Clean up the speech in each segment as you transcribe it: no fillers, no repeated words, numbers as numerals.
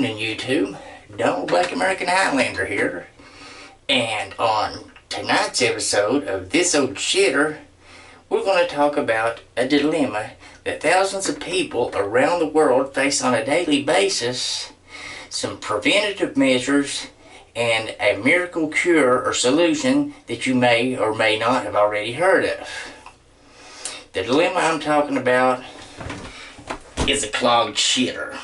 evening, YouTube. Donald Black American Highlander here. And on tonight's episode of This Old Shitter, we're going to talk about a dilemma that thousands of people around the world face on a daily basis, some preventative measures, and a miracle cure or solution that you may or may not have already heard of. The dilemma I'm talking about is a clogged shitter.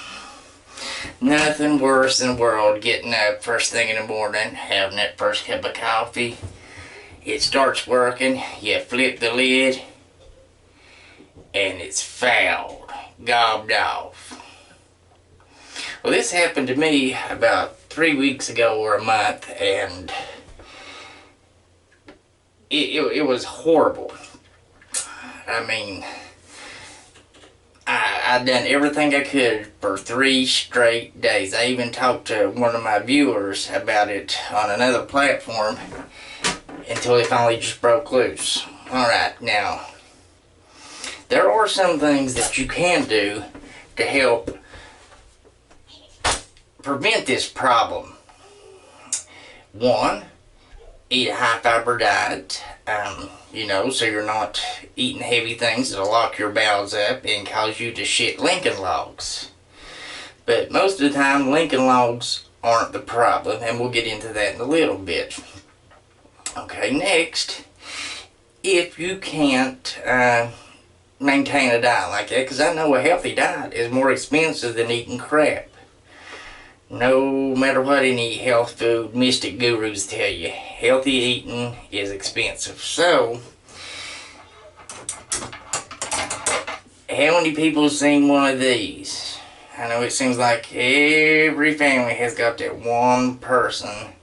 Nothing worse in the world getting up first thing in the morning, having that first cup of coffee. It starts working, you flip the lid, and it's fouled, gobbed off. Well, this happened to me about 3 weeks ago or a month, and it was horrible. I mean, I'd done everything I could for 3 straight days. I even talked to one of my viewers about it on another platform until it finally just broke loose. Alright, now, there are some things that you can do to help prevent this problem. One, eat a high fiber diet, so you're not eating heavy things that'll lock your bowels up and cause you to shit Lincoln Logs. But most of the time, Lincoln Logs aren't the problem, and we'll get into that in a little bit. Okay, next, if you can't maintain a diet like that, because I know a healthy diet is more expensive than eating crap. No matter what any health food mystic gurus tell you, healthy eating is expensive. So, how many people have seen one of these? I know it seems like every family has got that one person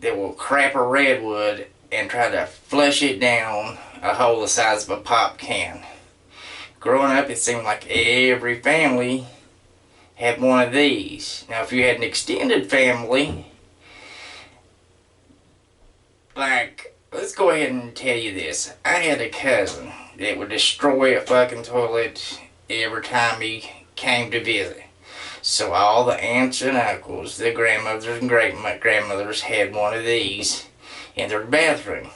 that will crap a redwood and try to flush it down a hole the size of a pop can. Growing up, it seemed like every family had one of these. Now, if you had an extended family, like, let's go ahead and tell you this. I had a cousin that would destroy a fucking toilet every time he came to visit. So all the aunts and uncles, the grandmothers and great-grandmothers had one of these in their bathroom.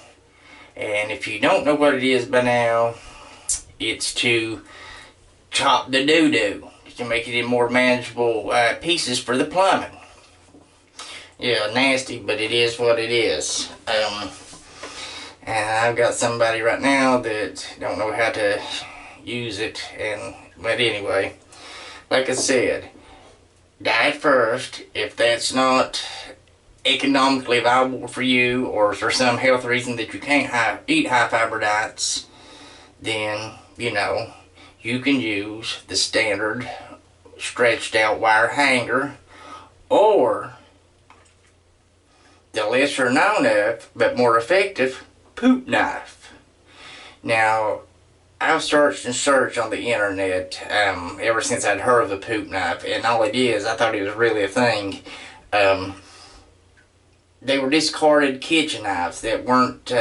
And if you don't know what it is by now, it's to chop the doo-doo, to make it in more manageable pieces for the plumbing. Yeah, nasty, but it is what it is. And I've got somebody right now that don't know how to use it, but anyway, like I said, diet first. If that's not economically viable for you, or for some health reason that you can't eat high fiber diets, then, you can use the standard stretched out wire hanger, or the lesser known of but more effective poop knife. Now, I've searched and searched on the internet ever since I'd heard of the poop knife, and all it is, I thought it was really a thing. They were discarded kitchen knives that weren't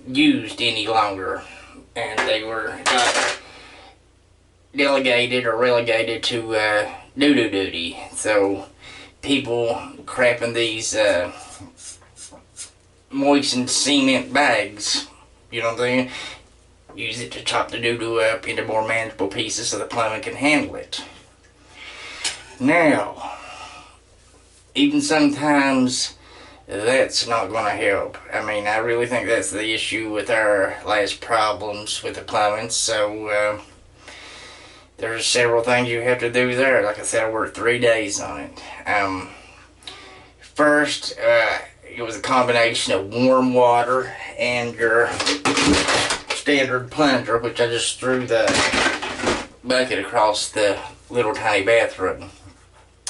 used any longer, and they were delegated or relegated to doo-doo duty. So people crapping these moistened cement bags, you know what I'm saying, use it to chop the doo-doo up into more manageable pieces so the plumbing can handle it. Now, even sometimes that's not going to help. I mean, I really think that's the issue with our last problems with the plumbing. So there's several things you have to do there. Like I said, I worked 3 days on it. First, it was a combination of warm water and your standard plunger, which I just threw the bucket across the little tiny bathroom.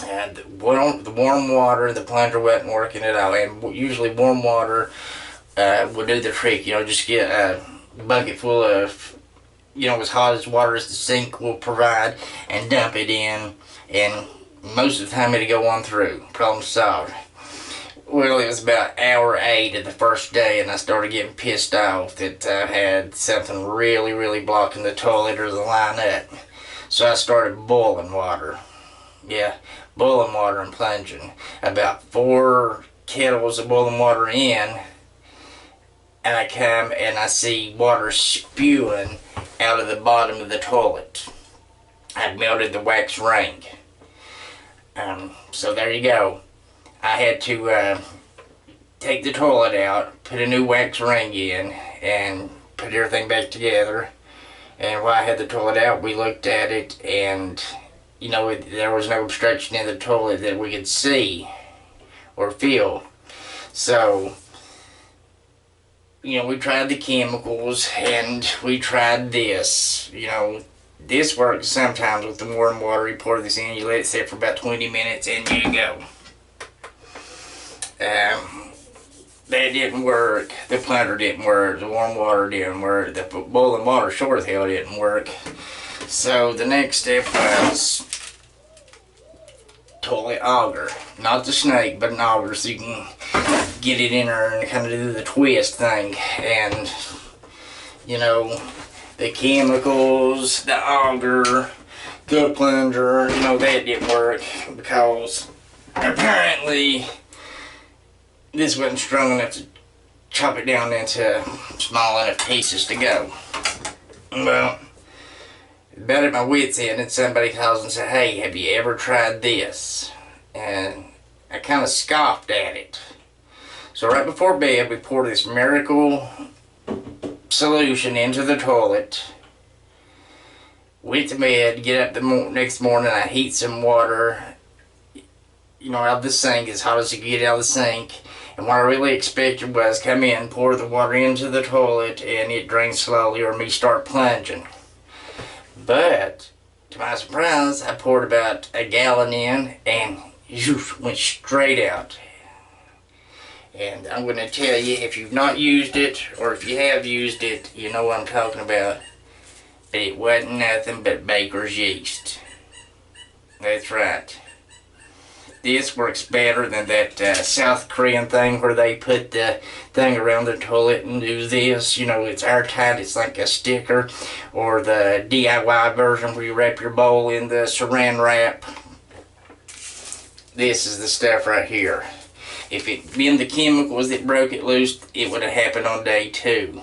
And the warm water, the plunger wasn't working at all. And usually warm water will do the trick. Just get a bucket full of, as hot as water as the sink will provide, and dump it in, and most of the time it'll go on through. Problem solved. Well, it was about hour 8 of the first day, and I started getting pissed off that I had something really, really blocking the toilet or the line up. So I started boiling water. Yeah, boiling water and plunging. About 4 kettles of boiling water in, and I come and I see water spewing out of the bottom of the toilet. I'd melted the wax ring. So there you go. I had to take the toilet out, put a new wax ring in, and put everything back together. And while I had the toilet out, we looked at it, and you know, there was no obstruction in the toilet that we could see or feel. So, you know, we tried the chemicals, and we tried this. You know, this works sometimes with the warm water. You pour this in, you let it sit for about 20 minutes, and you go. That didn't work. The plunger didn't work. The warm water didn't work. The boiling water sure as hell didn't work. So the next step was toilet auger. Not the snake, but an auger, so you can get it in there and kind of do the twist thing. And, you know, the chemicals, the auger, the plunger, you know, that didn't work because apparently this wasn't strong enough to chop it down into small enough pieces to go. Well, about at my wit's end, and somebody calls and says, "Hey, have you ever tried this?" And I kind of scoffed at it. So right before bed, we poured this miracle solution into the toilet. Went to bed, get up the next morning, I heat some water, you know, out of the sink, as hot as you can get out of the sink. And what I really expected was come in, pour the water into the toilet, and it drains slowly, or me start plunging. But, to my surprise, I poured about a gallon in, and went straight out. And I'm going to tell you, if you've not used it, or if you have used it, you know what I'm talking about. But it wasn't nothing but baker's yeast. That's right. This works better than that South Korean thing where they put the thing around the toilet and do this. You know, it's airtight, it's like a sticker. Or the DIY version where you wrap your bowl in the saran wrap. This is the stuff right here. If it been the chemicals that broke it loose, it would have happened on day 2.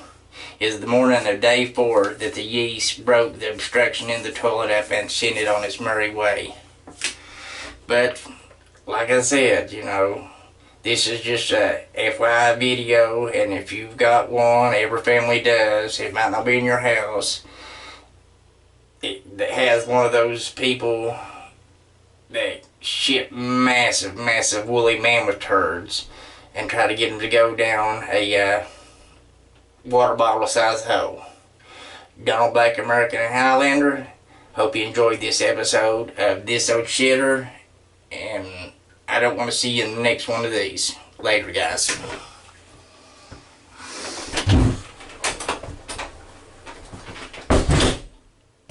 It's the morning of day 4 that the yeast broke the obstruction in the toilet up and sent it on its merry way. But like I said, you know, this is just a FYI video, and if you've got one, every family does. It might not be in your house. That has one of those people that ship massive, massive woolly mammoth turds and try to get them to go down a water bottle size hole. Donald Black, American and Highlander. Hope you enjoyed this episode of This Old Shitter, and I don't want to see you in the next one of these. Later, guys.